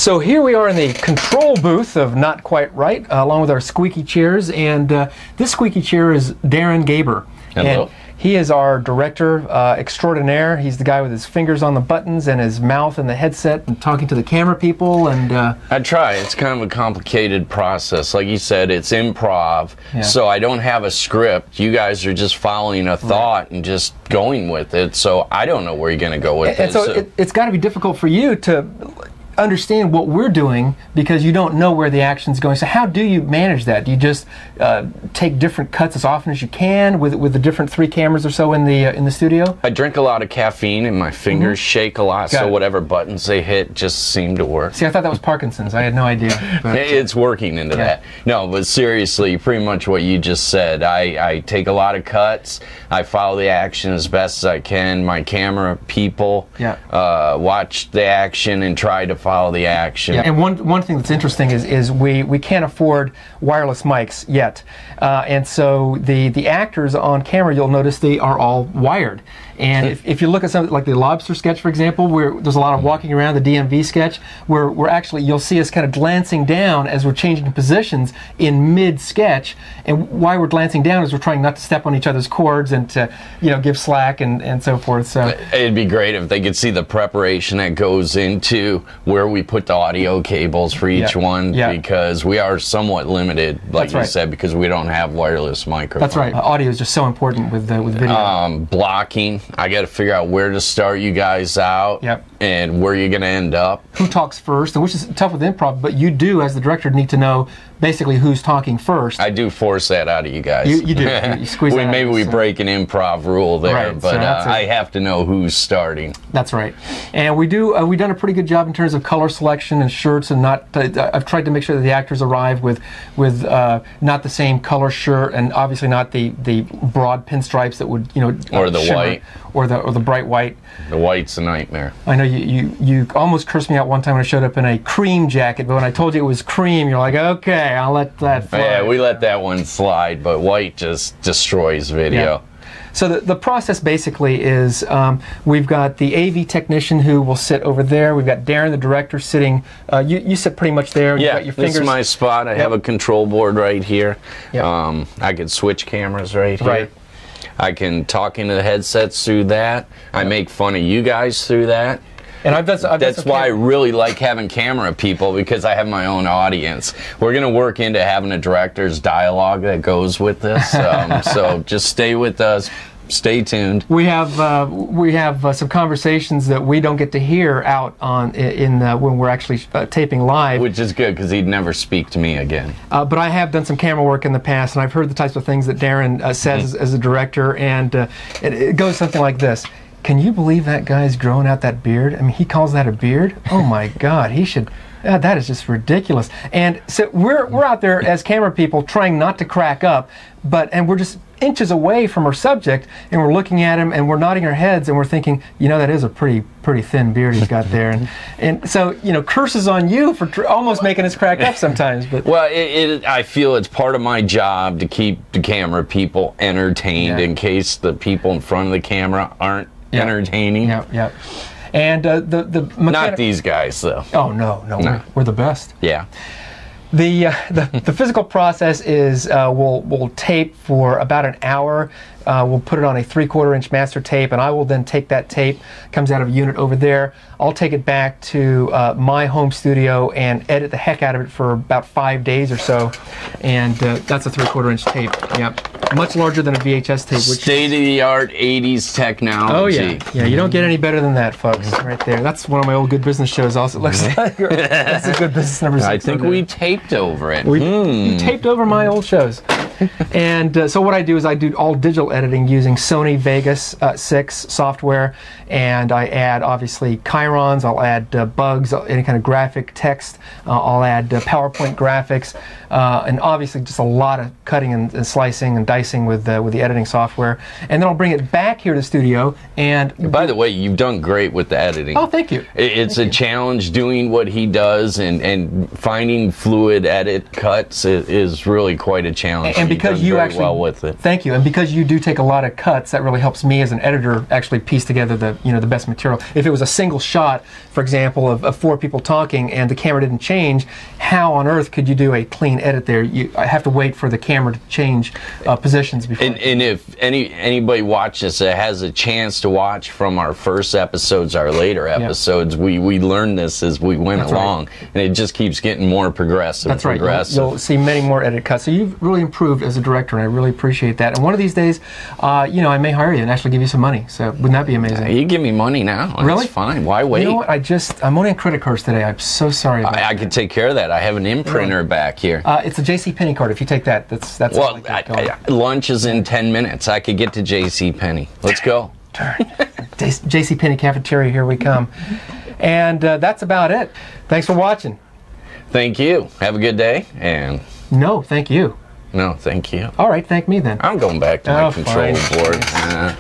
So here we are in the control booth of Not Quite Right, along with our squeaky chairs, and this squeaky chair is Darren Gaber. Hello. And he is our director extraordinaire. He's the guy with his fingers on the buttons and his mouth in the headset and talking to the camera people. And I try. It's kind of a complicated process. Like you said, it's improv, so I don't have a script. You guys are just following a thought and just going with it, so I don't know where you're going to go with it. And so it's got to be difficult for you to understand what we're doing because you don't know where the action's going. So how do you manage that? Do you just take different cuts as often as you can with the different 3 cameras or so in the studio? I drink a lot of caffeine and my fingers shake a lot, so whatever buttons they hit just seem to work. See, I thought that was Parkinson's. I had no idea. But it's working into that. No, but seriously, pretty much what you just said. I take a lot of cuts. I follow the action as best as I can. My camera people watch the action and try to follow the action. And one thing that's interesting is we can't afford wireless mics yet, and so the actors on camera, you'll notice they are all wired. And if you look at something like the lobster sketch, for example, where there's a lot of walking around, the DMV sketch, where we're actually, you'll see us kind of glancing down as we're changing positions in mid-sketch. And why we're glancing down is we're trying not to step on each other's cords and to, give slack and so forth. So it'd be great if they could see the preparation that goes into where we put the audio cables for each one, because we are somewhat limited, like you said, because we don't have wireless microphones. That's right. Audio is just so important with video. Blocking. I got to figure out where to start you guys out and where you're going to end up. Who talks first, and which is tough with improv, but you do, as the director, need to know basically who's talking first. I do force that out of you guys. You do. You squeeze that maybe out, we break an improv rule there, but I have to know who's starting. That's right. And we've done a pretty good job in terms of color selection and shirts, and I've tried to make sure that the actors arrive with not the same color shirt, and obviously not the broad pinstripes that would or the shimmer, white or the bright white. The white's a nightmare. I know you almost cursed me out one time when I showed up in a cream jacket, but when I told you it was cream, you're like, okay, I'll let that fly. Yeah, we let that one slide, but white just destroys video. Yeah. So the process basically is we've got the AV technician who will sit over there. We've got Darren, the director, sitting. You sit pretty much there. Yeah, you've got your fingers. This is my spot. I have a control board right here. I can switch cameras right here. Right. I can talk into the headsets through that. I make fun of you guys through that. And that's why I really like having camera people, because I have my own audience. We're going to work into having a director's dialogue that goes with this. So just stay with us. Stay tuned. We have some conversations that we don't get to hear out on when we're actually taping live, which is good because he'd never speak to me again. But I have done some camera work in the past, and I've heard the types of things that Darren says as a director, and it goes something like this. Can you believe that guy's growing out that beard? I mean, he calls that a beard? Oh my God, he should. That is just ridiculous. And so we're out there as camera people trying not to crack up, and we're just inches away from our subject, and we're looking at him, and we're nodding our heads, and we're thinking, that is a pretty thin beard he's got there, and so curses on you for almost making us crack up sometimes. But well, I feel it's part of my job to keep the camera people entertained in case the people in front of the camera aren't entertaining. Yeah. And the not these guys though. Oh no. We're the best. Yeah. The physical process is we'll tape for about an hour. We'll put it on a 3/4 inch master tape, and I will then take that tape, comes out of a unit over there. I'll take it back to my home studio and edit the heck out of it for about 5 days or so, and that's a 3/4 inch tape. Yeah, much larger than a VHS tape. State-of-the-art 80s technology. Oh yeah, you don't get any better than that, folks. Right there. That's one of my old Good Business shows. Also, looks like that's a Good Business number 6. I think we taped over it. You taped over my old shows. And so what I do is I do all digital editing using Sony Vegas 6 software, and I add obviously chirons, I'll add bugs, any kind of graphic text, I'll add PowerPoint graphics, and obviously just a lot of cutting and slicing and dicing with the editing software, and then I'll bring it back here to the studio. And by the way, you've done great with the editing. Oh, thank you. It's a challenge doing what he does, and finding fluid edit cuts is really quite a challenge. And because you actually well with it. Thank you. And because you do take a lot of cuts, that really helps me as an editor actually piece together the the best material. If it was a single shot, for example, of 4 people talking and the camera didn't change, how on earth could you do a clean edit there? I have to wait for the camera to change positions before. And if anybody watches that has a chance to watch from our first episodes, our later episodes, we learned this as we went along, and it just keeps getting more progressive. That's right. Progressive. You'll see many more edit cuts. So you've really improved as a director, and I really appreciate that. And one of these days, I may hire you and actually give you some money. So wouldn't that be amazing? You give me money now. Really? That's fine. Why wait? You know what? I'm only on credit cards today. I'm so sorry about that. I can take care of that. I have an imprinter back here. It's a JCPenney card. If you take that, that's well. Lunch is in 10 minutes. I could get to JCPenney. Let's go. JCPenney cafeteria. Here we come. And that's about it. Thanks for watching. Thank you. Have a good day. And no, thank you. No, thank you. All right, thank me then. I'm going back to my control board.